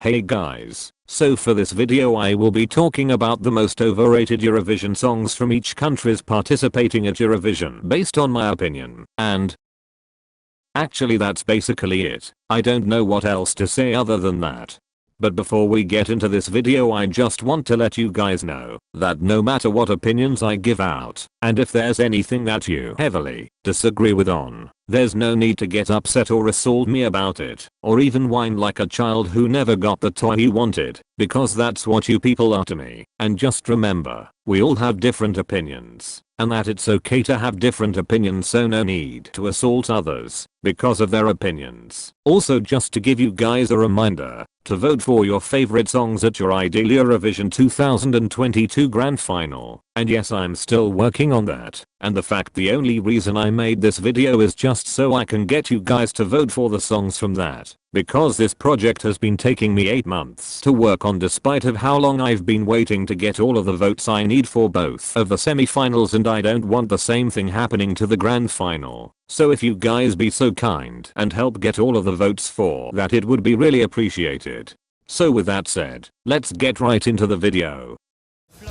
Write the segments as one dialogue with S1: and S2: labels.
S1: Hey guys, so for this video I will be talking about the most overrated Eurovision songs from each country's participating at Eurovision based on my opinion, and actually that's basically it. I don't know what else to say other than that. But before we get into this video I just want to let you guys know that no matter what opinions I give out, and if there's anything that you heavily disagree with on, there's no need to get upset or assault me about it, or even whine like a child who never got the toy he wanted, because that's what you people are to me. And just remember, we all have different opinions, and that it's okay to have different opinions, so no need to assault others because of their opinions. Also, just to give you guys a reminder, to vote for your favorite songs at your ideal Eurovision 2022 grand final. And yes, I'm still working on that, and the fact the only reason I made this video is just so I can get you guys to vote for the songs from that, because this project has been taking me 8 months to work on, despite of how long I've been waiting to get all of the votes I need for both of the semi-finals, and I don't want the same thing happening to the grand final. So if you guys be so kind and help get all of the votes for that, it would be really appreciated. So with that said, let's get right into the video.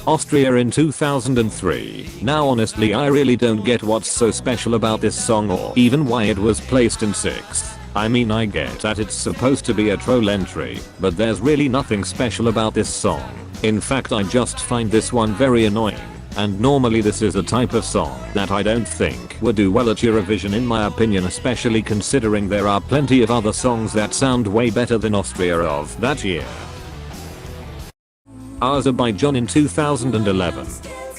S1: Austria in 2003. Now honestly I really don't get what's so special about this song, or even why it was placed in 6th. I mean, I get that it's supposed to be a troll entry, but there's really nothing special about this song. In fact, I just find this one very annoying. And normally this is a type of song that I don't think would do well at Eurovision in my opinion, especially considering there are plenty of other songs that sound way better than Austria of that year. Azerbaijan in 2011.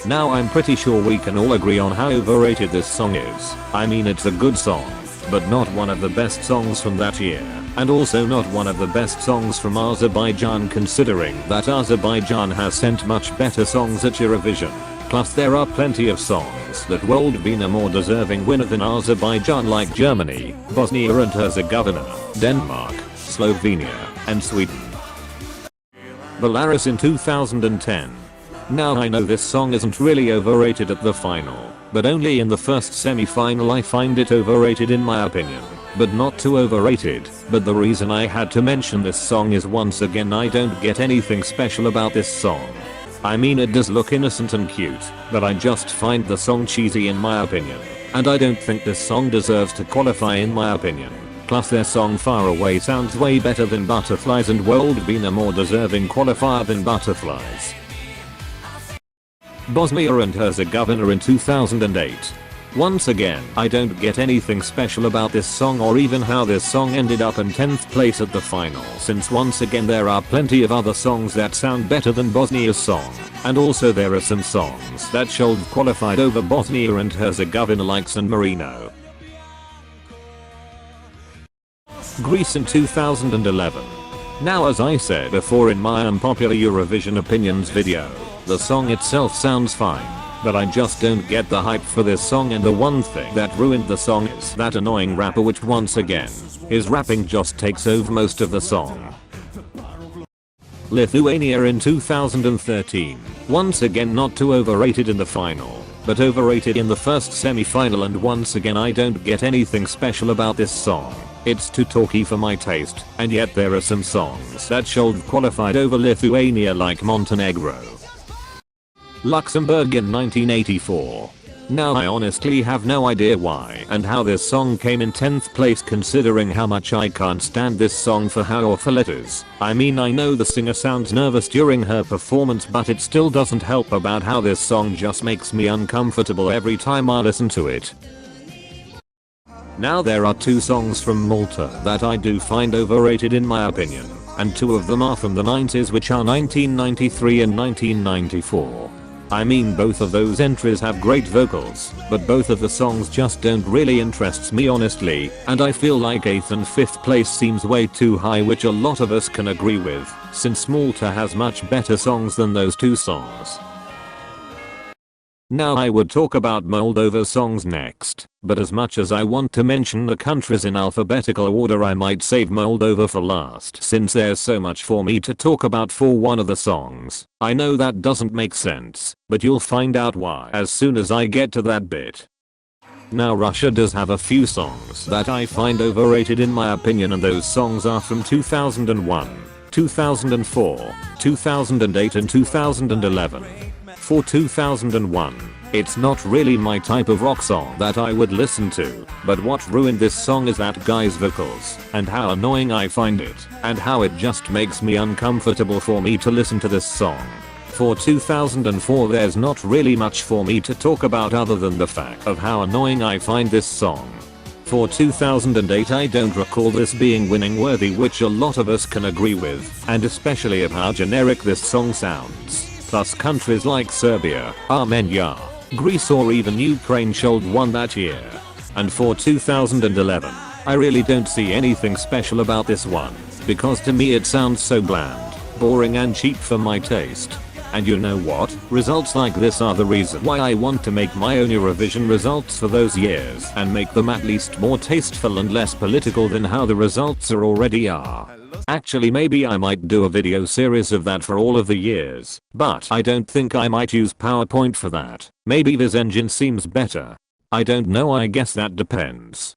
S1: Now I'm pretty sure we can all agree on how overrated this song is. I mean, it's a good song, but not one of the best songs from that year, and also not one of the best songs from Azerbaijan, considering that Azerbaijan has sent much better songs at Eurovision. Plus there are plenty of songs that would have been a more deserving winner than Azerbaijan, like Germany, Bosnia and Herzegovina, Denmark, Slovenia, and Sweden. Belarus in 2010. Now I know this song isn't really overrated at the final, but only in the first semi-final I find it overrated in my opinion, but not too overrated. But the reason I had to mention this song is, once again, I don't get anything special about this song. I mean, it does look innocent and cute, but I just find the song cheesy in my opinion, and I don't think this song deserves to qualify in my opinion. Plus their song Far Away sounds way better than Butterflies, and would have been a more deserving qualifier than Butterflies. Bosnia and Herzegovina in 2008. Once again, I don't get anything special about this song, or even how this song ended up in 10th place at the final, since once again there are plenty of other songs that sound better than Bosnia's song, and also there are some songs that should have qualified over Bosnia and Herzegovina, like San Marino. Greece in 2011. Now, as I said before in my unpopular Eurovision opinions video, the song itself sounds fine, but I just don't get the hype for this song, and the one thing that ruined the song is that annoying rapper, which once again, his rapping just takes over most of the song. Lithuania in 2013. Once again, not too overrated in the final, but overrated in the first semi-final, and once again I don't get anything special about this song. It's too talky for my taste, and yet there are some songs that should have qualified over Lithuania, like Montenegro. Luxembourg in 1984. Now I honestly have no idea why and how this song came in 10th place, considering how much I can't stand this song for how awful it is. I mean, I know the singer sounds nervous during her performance, but it still doesn't help about how this song just makes me uncomfortable every time I listen to it. Now there are 2 songs from Malta that I do find overrated in my opinion, and 2 of them are from the 90s, which are 1993 and 1994. I mean, both of those entries have great vocals, but both of the songs just don't really interest me honestly, and I feel like 8th and 5th place seems way too high, which a lot of us can agree with, since Malta has much better songs than those 2 songs. Now I would talk about Moldova's songs next, but as much as I want to mention the countries in alphabetical order, I might save Moldova for last, since there's so much for me to talk about for one of the songs. I know that doesn't make sense, but you'll find out why as soon as I get to that bit. Now Russia does have a few songs that I find overrated in my opinion, and those songs are from 2001. 2004, 2008 and 2011. For 2001, it's not really my type of rock song that I would listen to, but what ruined this song is that guy's vocals, and how annoying I find it, and how it just makes me uncomfortable for me to listen to this song. For 2004 there's not really much for me to talk about other than the fact of how annoying I find this song. For 2008 I don't recall this being winning worthy, which a lot of us can agree with, and especially of how generic this song sounds. Plus countries like Serbia, Armenia, Greece or even Ukraine should won that year. And for 2011, I really don't see anything special about this one, because to me it sounds so bland, boring and cheap for my taste. And you know what? Results like this are the reason why I want to make my own Eurovision results for those years and make them at least more tasteful and less political than how the results already are. Actually maybe I might do a video series of that for all of the years, but I don't think I might use PowerPoint for that. Maybe this engine seems better. I don't know, I guess that depends.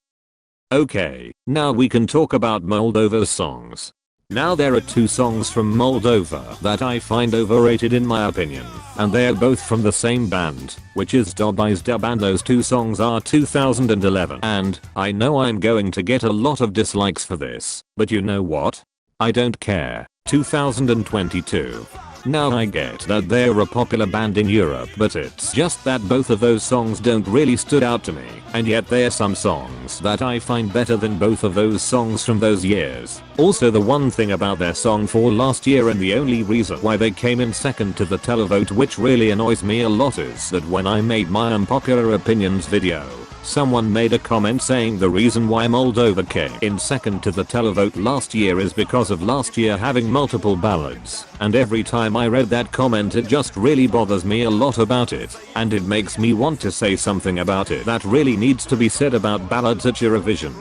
S1: Okay, now we can talk about Moldova's songs. Now there are two songs from Moldova that I find overrated in my opinion, and they are both from the same band, which is Dobai's Dub, and those two songs are 2011. And I know I'm going to get a lot of dislikes for this, but you know what? I don't care. 2022. Now I get that they're a popular band in Europe, but it's just that both of those songs don't really stood out to me, and yet there are some songs that I find better than both of those songs from those years. Also, the one thing about their song for last year and the only reason why they came in second to the televote, which really annoys me a lot, is that when I made my unpopular opinions video, someone made a comment saying the reason why Moldova came in second to the televote last year is because of last year having multiple ballads, and every time I read that comment it just really bothers me a lot about it, and it makes me want to say something about it that really needs to be said about ballads at Eurovision.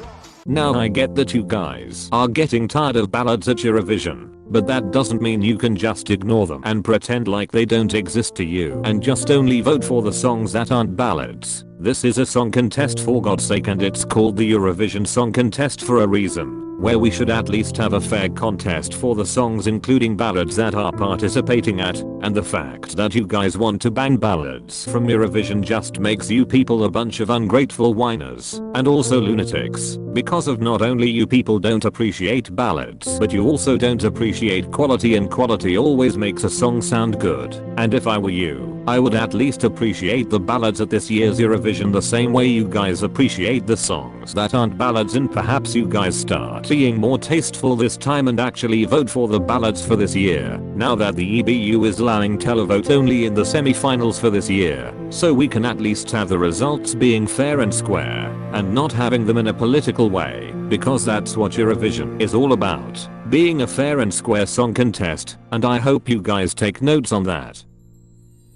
S1: Now I get that you guys are getting tired of ballads at Eurovision, but that doesn't mean you can just ignore them and pretend like they don't exist to you and just only vote for the songs that aren't ballads. This is a song contest for God's sake, and it's called the Eurovision Song Contest for a reason, where we should at least have a fair contest for the songs including ballads that are participating at, and the fact that you guys want to ban ballads from Eurovision just makes you people a bunch of ungrateful whiners, and also lunatics, because of not only you people don't appreciate ballads but you also don't appreciate quality, and quality always makes a song sound good. And if I were you, I would at least appreciate the ballads at this year's Eurovision the same way you guys appreciate the songs that aren't ballads, and perhaps you guys start being more tasteful this time and actually vote for the ballads for this year, now that the EBU is allowing televote only in the semi-finals for this year, so we can at least have the results being fair and square, and not having them in a political way, because that's what Eurovision is all about, being a fair and square song contest, and I hope you guys take notes on that.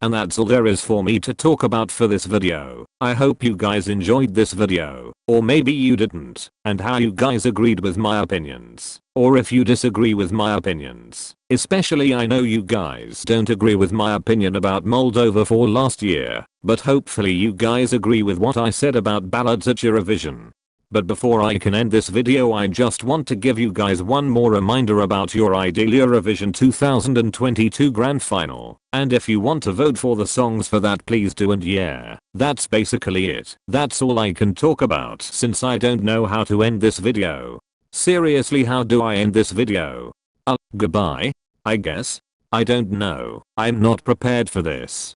S1: And that's all there is for me to talk about for this video. I hope you guys enjoyed this video, or maybe you didn't, and how you guys agreed with my opinions, or if you disagree with my opinions. Especially I know you guys don't agree with my opinion about Moldova for last year, but hopefully you guys agree with what I said about ballads at Eurovision. But before I can end this video, I just want to give you guys one more reminder about your ideal Eurovision 2022 grand final. And if you want to vote for the songs for that, please do, and yeah, that's basically it. That's all I can talk about since I don't know how to end this video. Seriously, how do I end this video? Goodbye? I guess? I don't know. I'm not prepared for this.